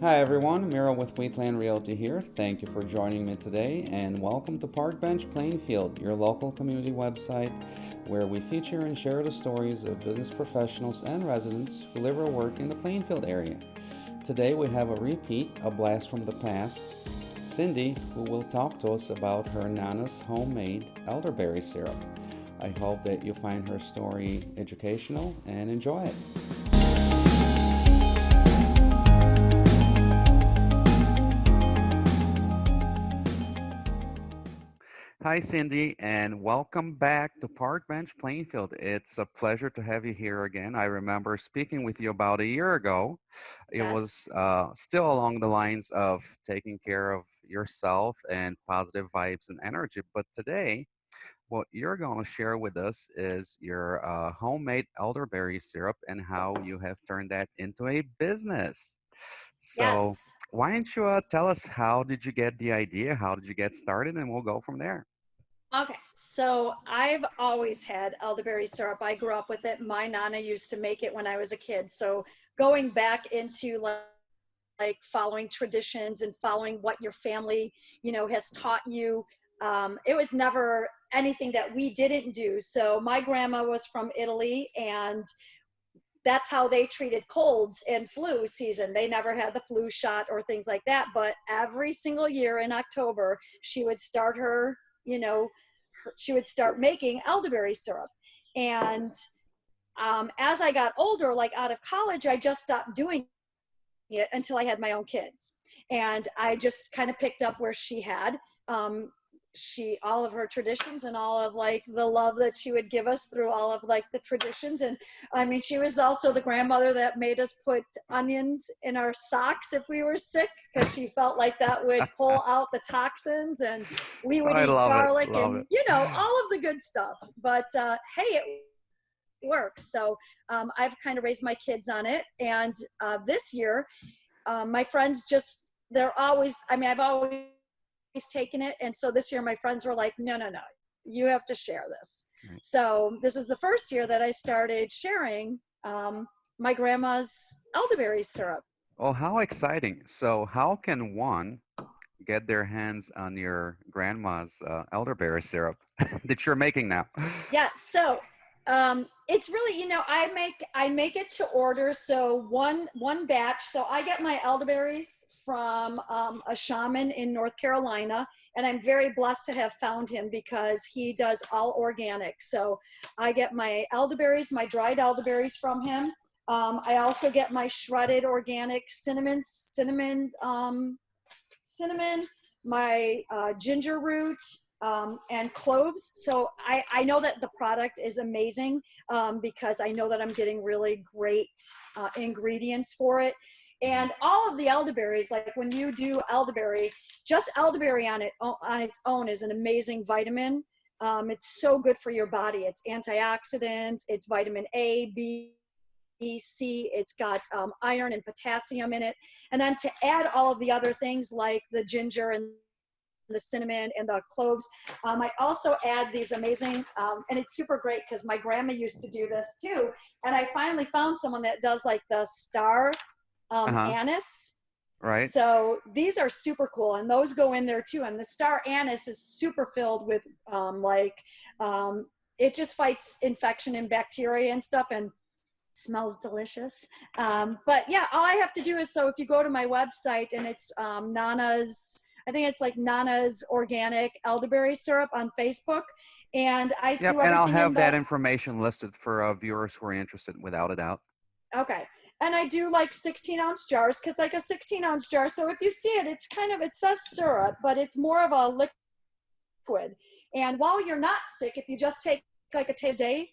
Hi everyone, Miro with Wheatland Realty here. Thank you for joining me today and welcome to Park Bench Plainfield, your local community website where we feature and share the stories of business professionals and residents who live or work in the Plainfield area. Today we have a repeat, a blast from the past, Cyndi, who will talk to us about her Nana's homemade elderberry syrup. I hope that you find her story educational and enjoy it. Hi, Cyndi, and welcome back to Park Bench Plainfield. It's a pleasure to have you here again. I remember speaking with you about a year ago. It Yes. was still along the lines of taking care of yourself and positive vibes and energy. But today, what you're going to share with us is your homemade elderberry syrup and how you have turned that into a business. So, Yes. why don't you tell us how did you get the idea? How did you get started? And we'll go from there. Okay. So I've always had elderberry syrup. I grew up with it. My nana used to make it when I was a kid. So going back into like following traditions and following what your family, has taught you, it was never anything that we didn't do. So my grandma was from Italy, and that's how they treated colds and flu season. They never had the flu shot or things like that. But every single year in October, she would start she would start making elderberry syrup. And as I got older, like out of college, I just stopped doing it until I had my own kids. And I just kind of picked up where she had. She all of her traditions and all of like the love that she would give us through all of like the traditions. And I mean, she was also the grandmother that made us put onions in our socks if we were sick, because she felt like that would pull out the toxins. And we would I eat love it. garlic Love it. and all of the good stuff. But hey, it works. So I've kind of raised my kids on it. And this year, my friends just, they're always, I mean, I've always taken it. And so this year my friends were like, no, no, no, you have to share this. Right. So this is the first year that I started sharing my grandma's elderberry syrup. Oh, how exciting. So, how can one get their hands on your grandma's elderberry syrup that you're making now? Yeah, so it's really, I make it to order. So one batch. So I get my elderberries from a shaman in North Carolina, and I'm very blessed to have found him because he does all organic. So I get my elderberries, my dried elderberries from him. I also get my shredded organic cinnamon, my ginger root, and cloves. So I know that the product is amazing because I know that I'm getting really great ingredients for it. And all of the elderberries, like when you do elderberry, just elderberry on its own is an amazing vitamin. It's so good for your body. It's antioxidants, it's vitamin A, B, C, it's got iron and potassium in it. And then to add all of the other things like the ginger and the cinnamon and the cloves, I also add these amazing, and it's super great because my grandma used to do this too. And I finally found someone that does like the star Uh huh. anise. Right. So these are super cool, and those go in there too. And the star anise is super filled with it just fights infection and bacteria and stuff, and smells delicious. But yeah, all I have to do is, so if you go to my website and it's Nana's, I think it's like Nana's Organic Elderberry Syrup on Facebook, and I Yep. do And I'll everything in have that this. information listed for viewers who are interested, without a doubt. Okay. And I do like 16-ounce jars, because like a 16-ounce jar. So if you see it, it's kind of, it says syrup, but it's more of a liquid. And while you're not sick, if you just take like a day,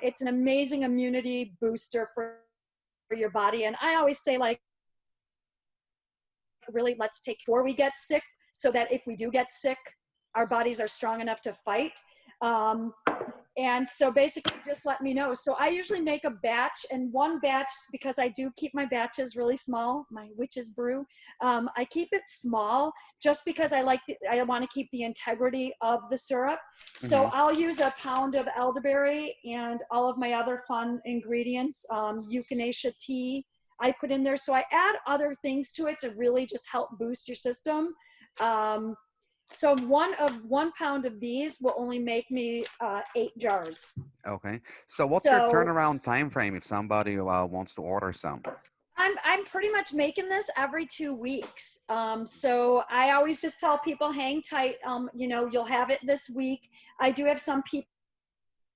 it's an amazing immunity booster for your body. And I always say, like, really, let's take before we get sick, so that if we do get sick, our bodies are strong enough to fight. Um, and so basically just let me know. So I usually make a batch, and one batch, because I do keep my batches really small, my witch's brew, I keep it small just because I want to keep the integrity of the syrup. Hmm. So I'll use a pound of elderberry and all of my other fun ingredients, Echinacea tea, I put in there. So I add other things to it to really just help boost your system. So 1 pound of these will only make me 8 jars. Okay. So what's your So turnaround time frame if somebody wants to order some? I'm pretty much making this every 2 weeks. So I always just tell people, hang tight. You'll have it this week. I do have some people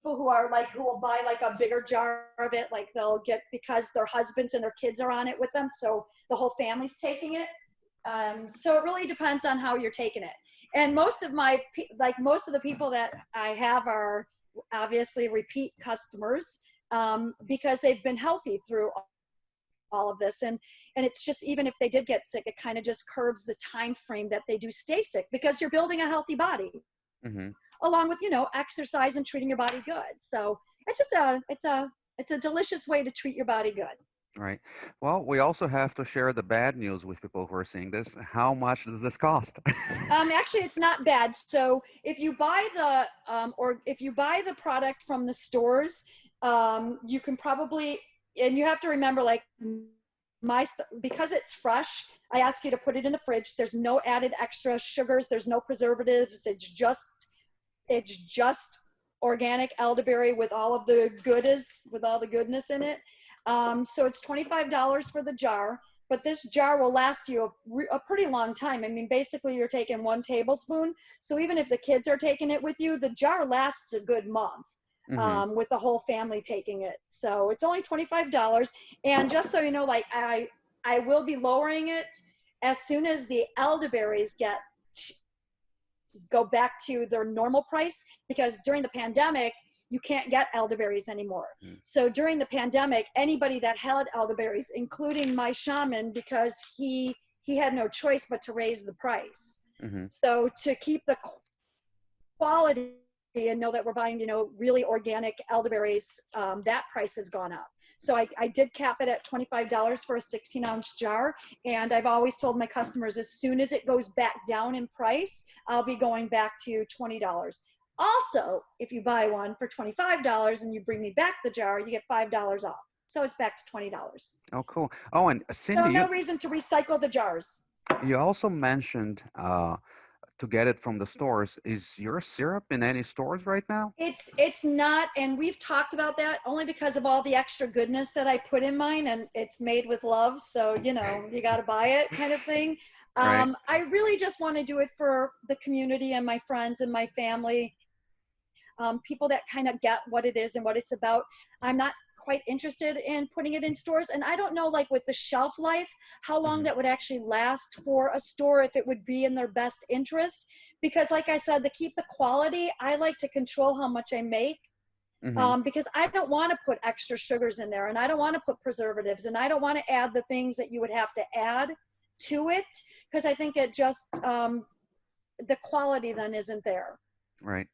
who are like, who will buy like a bigger jar of it. Like they'll get, because their husbands and their kids are on it with them. So the whole family's taking it. So it really depends on how you're taking it. And most of the people that I have are obviously repeat customers, because they've been healthy through all of this. And it's just, even if they did get sick, it kind of just curbs the time frame that they do stay sick, because you're building a healthy body, Mm-hmm. along with, exercise and treating your body good. So it's just it's a delicious way to treat your body good. Right. Well, we also have to share the bad news with people who are seeing this. How much does this cost? Actually, it's not bad. So if you buy the product from the stores, you can probably, and you have to remember, like because it's fresh, I ask you to put it in the fridge. There's no added extra sugars. There's no preservatives. It's just organic elderberry with all the goodness in it. So it's $25 for the jar, but this jar will last you a pretty long time. I mean, basically you're taking 1 tablespoon. So even if the kids are taking it with you, the jar lasts a good month. Mm-hmm. With the whole family taking it. So it's only $25. And just so you know, like I will be lowering it as soon as the elderberries go back to their normal price, because during the pandemic, you can't get elderberries anymore. Mm-hmm. So during the pandemic, anybody that had elderberries, including my shaman, because he had no choice but to raise the price. Mm-hmm. So to keep the quality and know that we're buying, really organic elderberries, that price has gone up. So I did cap it at $25 for a 16-ounce jar. And I've always told my customers, as soon as it goes back down in price, I'll be going back to $20. Also, if you buy one for $25 and you bring me back the jar, you get $5 off. So it's back to $20. Oh, cool. Oh, and So Cyndi, no reason to recycle the jars. you also mentioned to get it from the stores. Is your syrup in any stores right now? It's not, and we've talked about that only because of all the extra goodness that I put in mine, and it's made with love, so you got to buy it, kind of thing. Right. I really just want to do it for the community and my friends and my family, people that kind of get what it is and what it's about. I'm not quite interested in putting it in stores, and I don't know, like with the shelf life, how long Mm-hmm. that would actually last for a store, if it would be in their best interest. Because like I said, to keep the quality, I like to control how much I make, Mm-hmm. because I don't want to put extra sugars in there, and I don't want to put preservatives, and I don't want to add the things that you would have to add to it, because I think it just, the quality then isn't there. Right.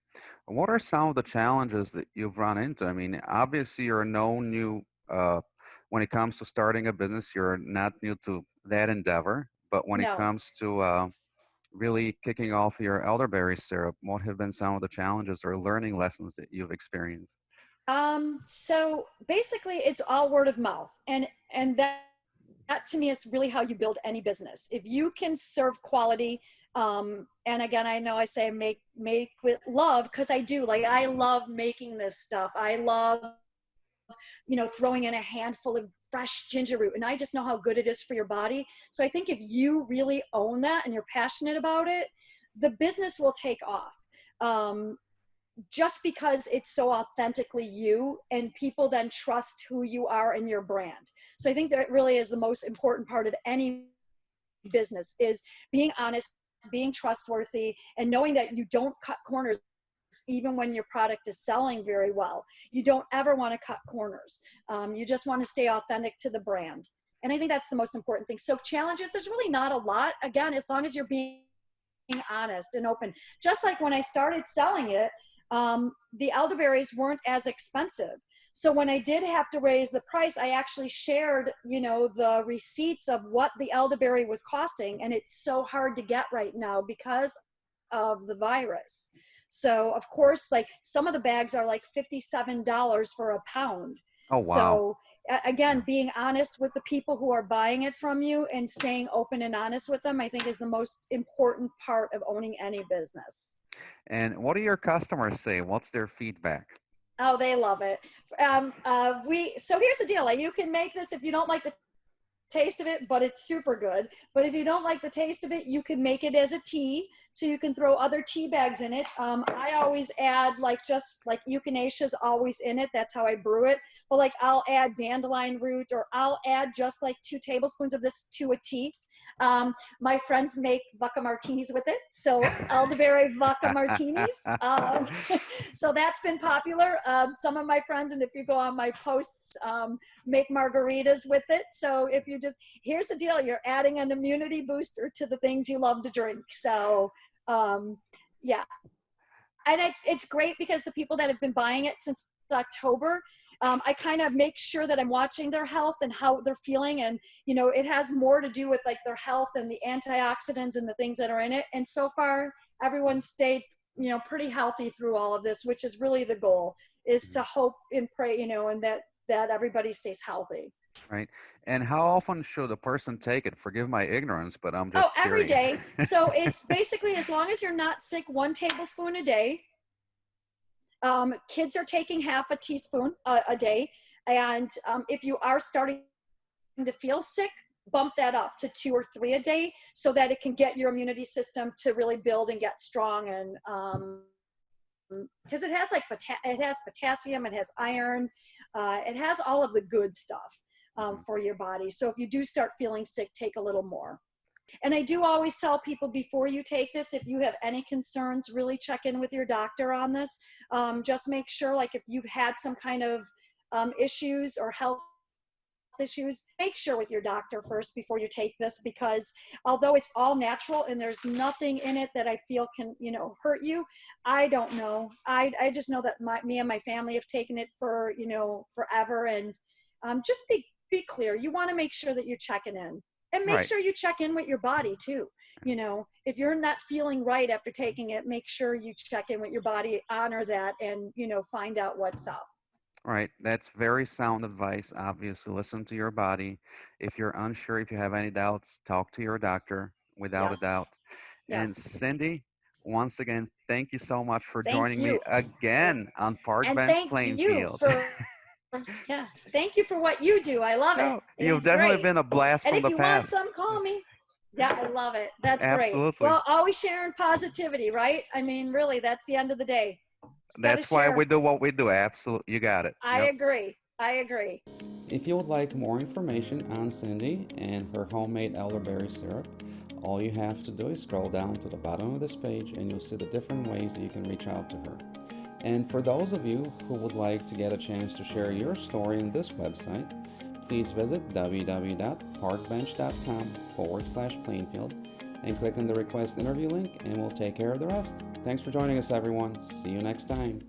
What are some of the challenges that you've run into? I mean, obviously, you're no new when it comes to starting a business. You're not new to that endeavor. But when it No. comes to really kicking off your elderberry syrup, what have been some of the challenges or learning lessons that you've experienced? So basically it's all word of mouth, and that to me is really how you build any business. If you can serve quality, and again, I know I say make with love, because I do. Like, I love making this stuff. I love, throwing in a handful of fresh ginger root, and I just know how good it is for your body. So I think if you really own that and you're passionate about it, the business will take off. Just because it's so authentically you, and people then trust who you are and your brand. So I think that really is the most important part of any business, is being honest, being trustworthy, and knowing that you don't cut corners. Even when your product is selling very well, you don't ever want to cut corners. You just want to stay authentic to the brand. And I think that's the most important thing. So challenges, there's really not a lot. Again, as long as you're being honest and open. Just like when I started selling it, the elderberries weren't as expensive. So when I did have to raise the price, I actually shared, the receipts of what the elderberry was costing. And it's so hard to get right now because of the virus. So of course, like some of the bags are like $57 for a pound. Oh, wow. So again, being honest with the people who are buying it from you and staying open and honest with them, I think is the most important part of owning any business. And what do your customers say? What's their feedback? Oh, they love it. So here's the deal. Like, you can make this if you don't like the taste of it, but it's super good. But if you don't like the taste of it, you can make it as a tea, so you can throw other tea bags in it. I always add, like, just like Echinacea is always in it, that's how I brew it. But like, I'll add dandelion root, or I'll add just like 2 tablespoons of this to a tea. My friends make vodka martinis with it, so elderberry vodka martinis. So that's been popular. Some of my friends, and if you go on my posts, make margaritas with it. So if you just, here's the deal, you're adding an immunity booster to the things you love to drink. So yeah, and it's great because the people that have been buying it since October, I kind of make sure that I'm watching their health and how they're feeling. And, you know, it has more to do with like their health and the antioxidants and the things that are in it. And so far, everyone stayed, you know, pretty healthy through all of this, which is really the goal, is to hope and pray, you know, and that everybody stays healthy. Right. And how often should a person take it? Forgive my ignorance, but I'm Oh, just every curious. day. So it's basically, as long as you're not sick, 1 tablespoon a day. Kids are taking half a teaspoon a day. And if you are starting to feel sick, bump that up to 2 or 3 a day, so that it can get your immunity system to really build and get strong. And because it has like it has potassium, it has iron, it has all of the good stuff for your body. So if you do start feeling sick, take a little more. And I do always tell people, before you take this, if you have any concerns, really check in with your doctor on this. Just make sure, like, if you've had some kind of issues or health issues, make sure with your doctor first before you take this, because although it's all natural and there's nothing in it that I feel can, you know, hurt you, I don't know. I just know that me and my family have taken it for, you know, forever. And just be clear. You want to make sure that you're checking in. And make Right. sure you check in with your body too. You know, if you're not feeling right after taking it, make sure you check in with your body, honor that, and, you know, find out what's up. Right. That's very sound advice. Obviously, listen to your body. If you're unsure, if you have any doubts, talk to your doctor without a Yes. doubt. And Yes. Cyndi, once again, thank you so much for Thank joining me you. again on Park And Bench thank you Plainfield. for, yeah, thank you for what you do. I love it. No, you've It's definitely great. been a blast And from if the you want past. some, call me. Yeah, I love it. That's great. Absolutely. Well, always sharing positivity, right? I mean, really, that's the end of the day. Just got to That's why we share. do what we do. Absolutely. You got it. I Yep. agree. I agree. If you would like more information on Cyndi and her homemade elderberry syrup, all you have to do is scroll down to the bottom of this page and you'll see the different ways that you can reach out to her. And for those of you who would like to get a chance to share your story on this website, please visit www.parkbench.com/Plainfield and click on the request interview link, and we'll take care of the rest. Thanks for joining us, everyone. See you next time.